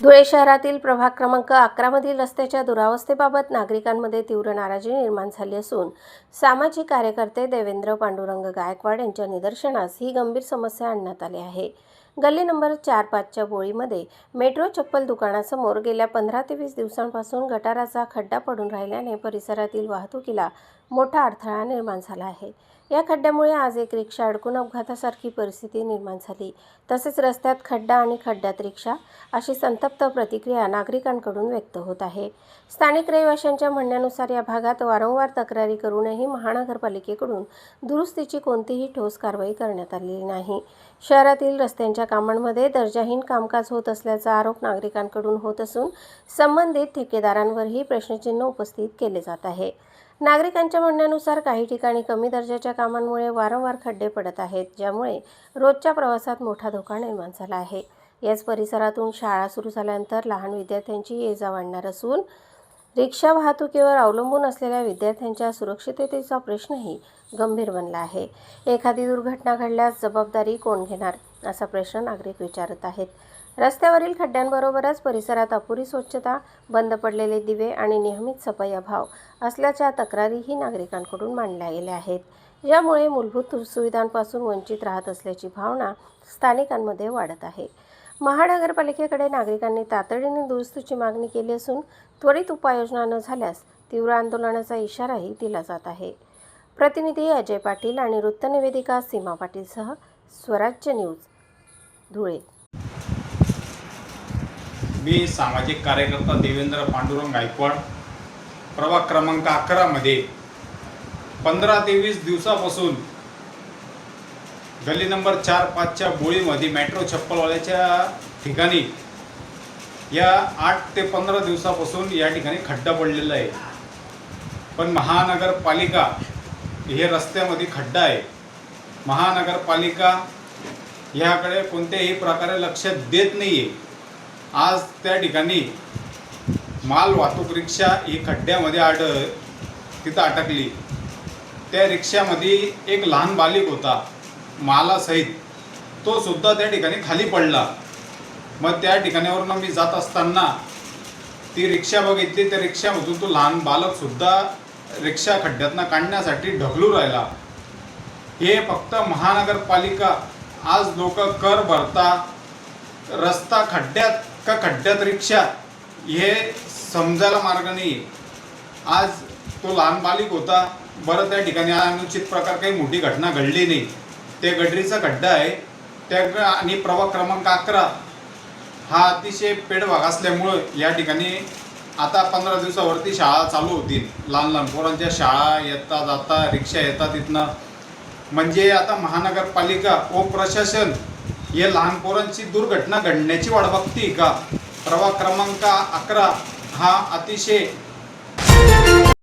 धुळे शहरातील प्रभाग क्रमांक 11 मधील रस्त्याच्या दुरावस्थेबाबत नागरिकांमध्ये तीव्र नाराजी निर्माण झाली असून सामाजिक कार्यकर्ते देवेंद्र पांडुरंग गायकवाड यांच्या निदर्शनास ही गंभीर समस्या आणण्यात आली आहे। गल्ली नंबर 4-5च्या बोळीमध्ये मेट्रो चप्पल दुकानासमोर गेल्या 15 ते 20 दिवसांपासून गटाराचा खड्डा पडून राहिल्याने परिसरातील वाहतुकीला मोठा अडथळा निर्माण झाला आहे। या खड्ड्यामुळे आज एक रिक्षा अडकून अपघातासारखी परिस्थिती निर्माण झाली। तसेच रस्त्यात खड्डा आणि खड्ड्यात रिक्षा अशी संतप्त प्रतिक्रिया नागरिकांकडून व्यक्त होत आहे। स्थानिक रहिवाशांच्या म्हणण्यानुसार या भागात वारंवार तक्रारी करूनही महानगरपालिकेकडून दुरुस्तीची कोणतीही ठोस कारवाई करण्यात आलेली नाही। शहरातील रस्त्यांच्या कामांमध्ये दर्जाहीन कामकाज होत असल्याचा आरोप नागरिकांकडून होत असून संबंधित ठेकेदारांवरही प्रश्नचिन्ह उपस्थित केले जात आहे। नागरिकांच्या म्हणण्यानुसार काही ठिकाणी कमी दर्जाच्या कामांमुळे वारंवार खड्डे पडत आहेत, ज्यामुळे रोजच्या प्रवासात मोठा धोका निर्माण झाला आहे। याच परिसरातून शाळा सुरू झाल्यानंतर लहान विद्यार्थ्यांची ये-जा वाढणार असून रिक्षा वाहतुकीवर अवलंबून असलेल्या विद्यार्थ्यांच्या सुरक्षिततेचा प्रश्नही गंभीर बनला आहे। एखादी दुर्घटना घडल्यास जबाबदारी कोण घेणार, असा प्रश्न नागरिक विचारत आहेत। रस्त्यावरील खड्ड्यांबरोबरच परिसरात अपुरी स्वच्छता, बंद पडलेले दिवे आणि नियमित सफाई अभाव असल्याच्या तक्रारीही नागरिकांकडून मांडल्या गेल्या आहेत, ज्यामुळे मूलभूत सुविधांपासून वंचित राहत असल्याची भावना स्थानिकांमध्ये वाढत आहे। महानगरपालिकेकडे नागरिकांनी तातडीने दुरुस्तीची मागणी केली असून त्वरित उपाययोजना न झाल्यास तीव्र आंदोलनाचा इशाराही दिला जात आहे। प्रतिनिधी अजय पाटील आणि वृत्तनिवेदिका सीमा पाटीलसह स्वराज्य न्यूज, धुळे। मी सामाजिक कार्यकर्ता देवेंद्र पांडुरंग गायकवाड, प्रभाग क्रमांक 11 मध्ये 15 ते 20 दिवसापासून गल्ली नंबर 4-5च्या बोळीमध्ये मेट्रो चप्पलवाल्याच्या ठिकाणी या 8 ते 15 दिवसापासून या ठिकाणी खड्डा पडलेला आहे। पण महानगरपालिका हे रस्त्यामध्ये खड्डा आहे, महानगरपालिका याकडे कोणत्याही प्रकारे लक्ष देत नाही आहे। आज त्या ठिकाणी माल वाहतूक रिक्षा ही खड्ड्यामध्ये तिथं अटकली। त्या रिक्षामध्ये एक लहान बालिक होता मालासहित, तो सुद्धा त्या ठिकाणी खाली पडला। मग त्या ठिकाणावरून मी जात असताना ती रिक्षा बघितली, त्या रिक्षामधून तो लहान बालक सुद्धा रिक्षा खड्ड्यातनं काढण्यासाठी ढकलू राहिला। हे फक्त महानगरपालिका आज लोक कर भरता, रस्ता खड्ड्यात का खड्ड्यात रिक्षा हे समजायला मार्ग नाही। आज तो लहान बालिक होता, बरं त्या ठिकाणी अनुचित प्रकार काही मोठी घटना घडली नाही। ते गडरीचा खड्डा आहे त्या आणि प्रभाग क्रमांक 11 हा अतिशय पेड भाग असल्यामुळं या ठिकाणी आता 15 दिवसावरती शाळा चालू होतील। लहान लहान पोरांच्या शाळा येता जाता रिक्षा येतात तिथनं। म्हणजे आता महानगरपालिका व प्रशासन हे लहान पोरांची दुर्घटना घडण्याची वाट बघते का? प्रभाग क्रमांक 11 हा अतिशय